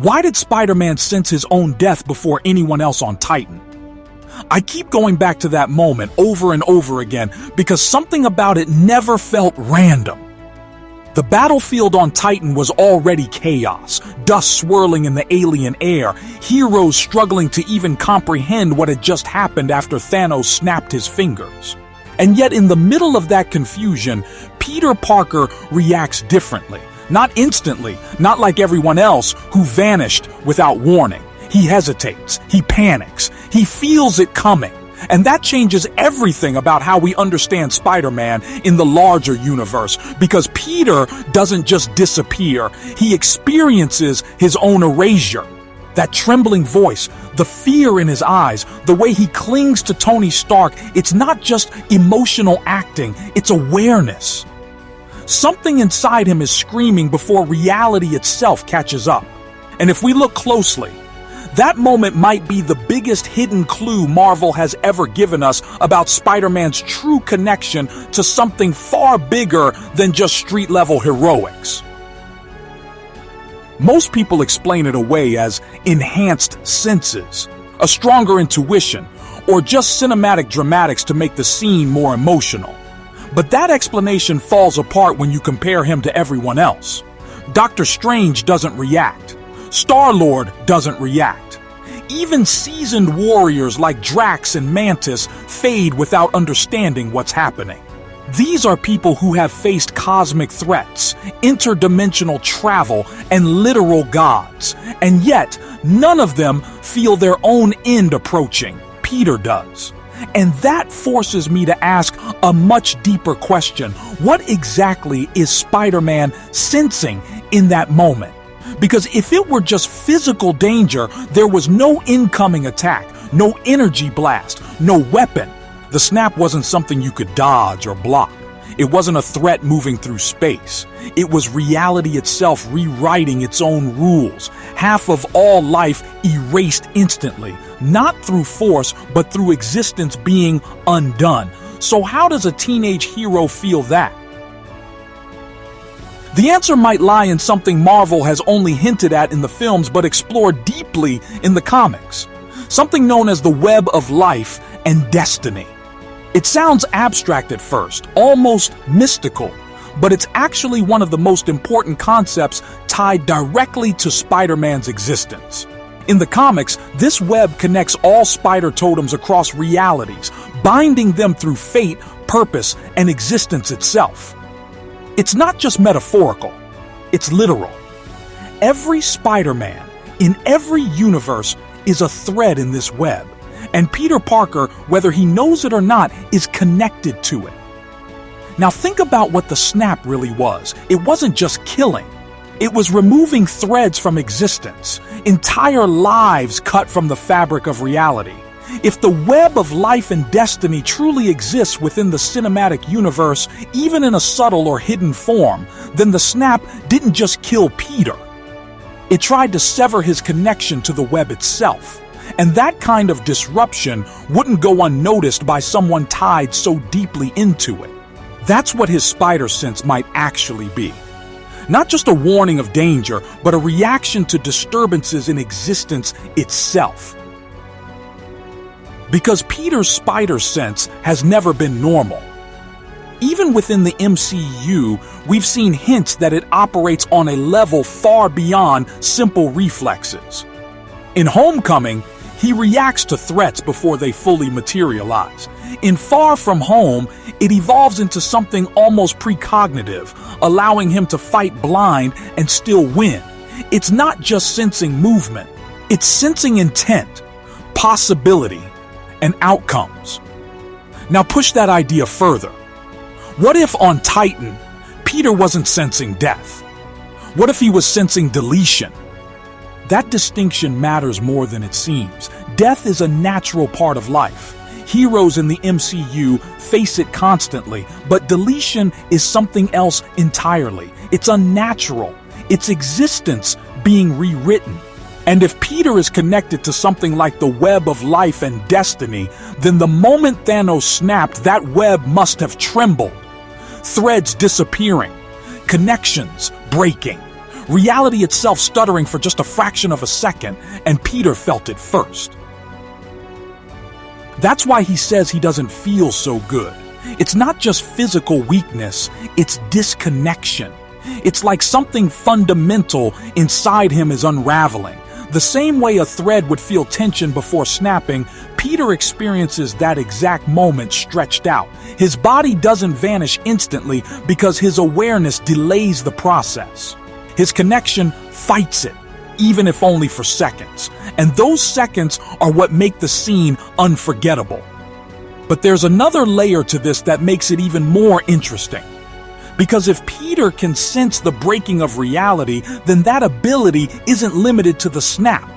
Why did Spider-Man sense his own death before anyone else on Titan? I keep going back to that moment over and over again because something about it never felt random. The battlefield on Titan was already chaos, dust swirling in the alien air, heroes struggling to even comprehend what had just happened after Thanos snapped his fingers. And yet in the middle of that confusion, Peter Parker reacts differently. Not instantly, not like everyone else who vanished without warning. He hesitates, he panics, he feels it coming. And that changes everything about how we understand Spider-Man in the larger universe, because Peter doesn't just disappear, he experiences his own erasure. That trembling voice, the fear in his eyes, the way he clings to Tony Stark, it's not just emotional acting, it's awareness. Something inside him is screaming before reality itself catches up. And if we look closely, that moment might be the biggest hidden clue Marvel has ever given us about Spider-Man's true connection to something far bigger than just street-level heroics. Most people explain it away as enhanced senses, a stronger intuition, or just cinematic dramatics to make the scene more emotional. But that explanation falls apart when you compare him to everyone else. Doctor Strange doesn't react. Star-Lord doesn't react. Even seasoned warriors like Drax and Mantis fade without understanding what's happening. These are people who have faced cosmic threats, interdimensional travel, and literal gods. And yet, none of them feel their own end approaching. Peter does. And that forces me to ask a much deeper question. What exactly is Spider-Man sensing in that moment? Because if it were just physical danger, there was no incoming attack, no energy blast, no weapon. The snap wasn't something you could dodge or block. It wasn't a threat moving through space. It was reality itself rewriting its own rules. Half of all life erased instantly, not through force, but through existence being undone. So how does a teenage hero feel that? The answer might lie in something Marvel has only hinted at in the films but explored deeply in the comics. Something known as the web of life and destiny. It sounds abstract at first, almost mystical, but it's actually one of the most important concepts tied directly to Spider-Man's existence. In the comics, this web connects all spider totems across realities, binding them through fate, purpose, and existence itself. It's not just metaphorical, it's literal. Every Spider-Man, in every universe, is a thread in this web. And Peter Parker, whether he knows it or not, is connected to it. Now think about what the snap really was. It wasn't just killing. It was removing threads from existence, entire lives cut from the fabric of reality. If the web of life and destiny truly exists within the cinematic universe, even in a subtle or hidden form, then the snap didn't just kill Peter. It tried to sever his connection to the web itself. And that kind of disruption wouldn't go unnoticed by someone tied so deeply into it. That's what his spider sense might actually be. Not just a warning of danger, but a reaction to disturbances in existence itself. Because Peter's spider sense has never been normal. Even within the MCU, we've seen hints that it operates on a level far beyond simple reflexes. In Homecoming, he reacts to threats before they fully materialize. In Far From Home, it evolves into something almost precognitive, allowing him to fight blind and still win. It's not just sensing movement, it's sensing intent, possibility, and outcomes. Now push that idea further. What if on Titan, Peter wasn't sensing death? What if he was sensing deletion? That distinction matters more than it seems. Death is a natural part of life. Heroes in the MCU face it constantly, but deletion is something else entirely. It's unnatural. It's existence being rewritten. And if Peter is connected to something like the web of life and destiny, then the moment Thanos snapped, that web must have trembled. Threads disappearing, connections breaking. reality itself stuttering for just a fraction of a second, and Peter felt it first. That's why he says he doesn't feel so good. It's not just physical weakness, it's disconnection. It's like something fundamental inside him is unraveling. The same way a thread would feel tension before snapping, Peter experiences that exact moment stretched out. His body doesn't vanish instantly because his awareness delays the process. His connection fights it, even if only for seconds. And those seconds are what make the scene unforgettable. But there's another layer to this that makes it even more interesting. Because if Peter can sense the breaking of reality, then that ability isn't limited to the snap.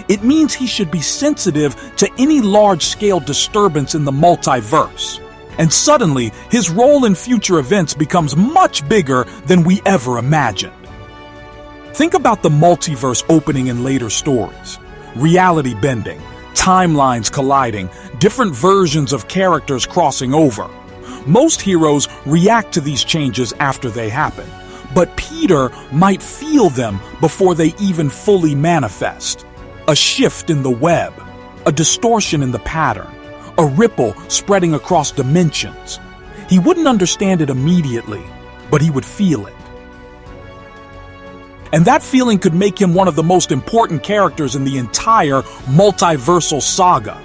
It means he should be sensitive to any large-scale disturbance in the multiverse. And suddenly, his role in future events becomes much bigger than we ever imagined. Think about the multiverse opening in later stories. Reality bending, timelines colliding, different versions of characters crossing over. Most heroes react to these changes after they happen, but Peter might feel them before they even fully manifest. A shift in the web, a distortion in the pattern, a ripple spreading across dimensions. He wouldn't understand it immediately, but he would feel it. And that feeling could make him one of the most important characters in the entire multiversal saga.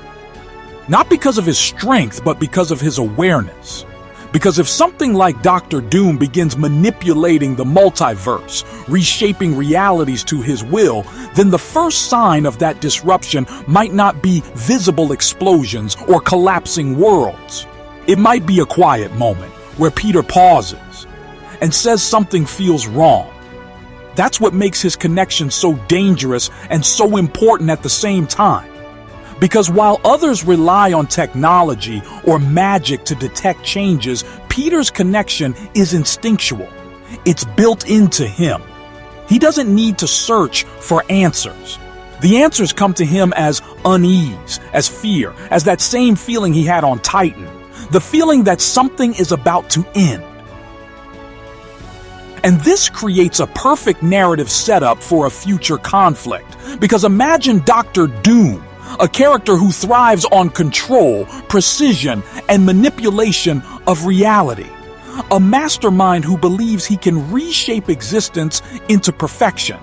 Not because of his strength, but because of his awareness. Because if something like Dr. Doom begins manipulating the multiverse, reshaping realities to his will, then the first sign of that disruption might not be visible explosions or collapsing worlds. It might be a quiet moment where Peter pauses and says something feels wrong. That's what makes his connection so dangerous and so important at the same time. Because while others rely on technology or magic to detect changes, Peter's connection is instinctual. It's built into him. He doesn't need to search for answers. The answers come to him as unease, as fear, as that same feeling he had on Titan. The feeling that something is about to end. And this creates a perfect narrative setup for a future conflict. Because imagine Dr. Doom, a character who thrives on control, precision, and manipulation of reality. A mastermind who believes he can reshape existence into perfection.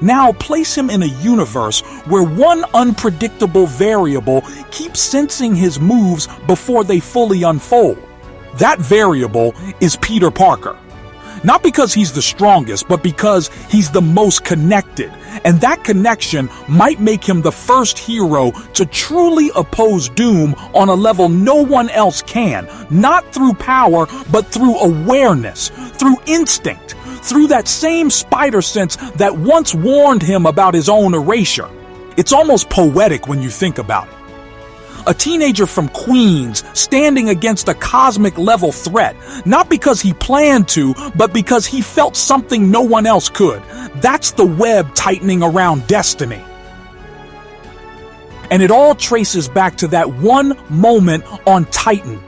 Now place him in a universe where one unpredictable variable keeps sensing his moves before they fully unfold. That variable is Peter Parker. Not because he's the strongest, but because he's the most connected. And that connection might make him the first hero to truly oppose Doom on a level no one else can. Not through power, but through awareness, through instinct, through that same spider sense that once warned him about his own erasure. It's almost poetic when you think about it. A teenager from Queens standing against a cosmic-level threat, not because he planned to, but because he felt something no one else could. That's the web tightening around destiny. And it all traces back to that one moment on Titan.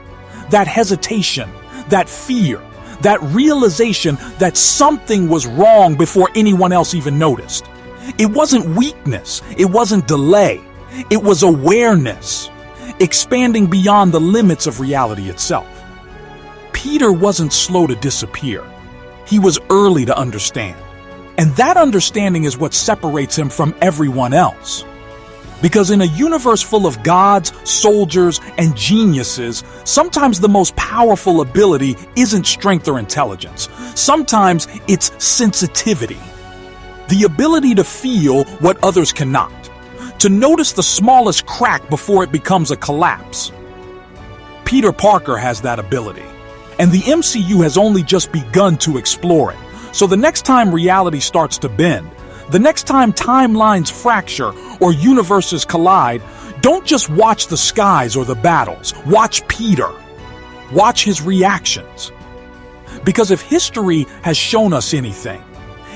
That hesitation, that fear, that realization that something was wrong before anyone else even noticed. It wasn't weakness, it wasn't delay, it was awareness. Expanding beyond the limits of reality itself. Peter wasn't slow to disappear. He was early to understand. And that understanding is what separates him from everyone else. Because in a universe full of gods, soldiers, and geniuses, sometimes the most powerful ability isn't strength or intelligence. Sometimes it's sensitivity. The ability to feel what others cannot. To notice the smallest crack before it becomes a collapse. Peter Parker has that ability, and the MCU has only just begun to explore it. So the next time reality starts to bend, the next time timelines fracture or universes collide, don't just watch the skies or the battles. Watch Peter. Watch his reactions. Because if history has shown us anything,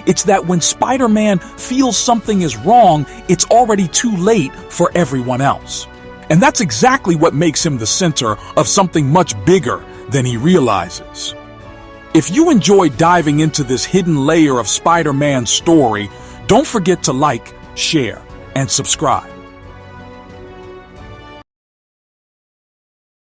it's that when Spider-Man feels something is wrong, it's already too late for everyone else. And that's exactly what makes him the center of something much bigger than he realizes. If you enjoyed diving into this hidden layer of Spider-Man's story, don't forget to like, share, and subscribe.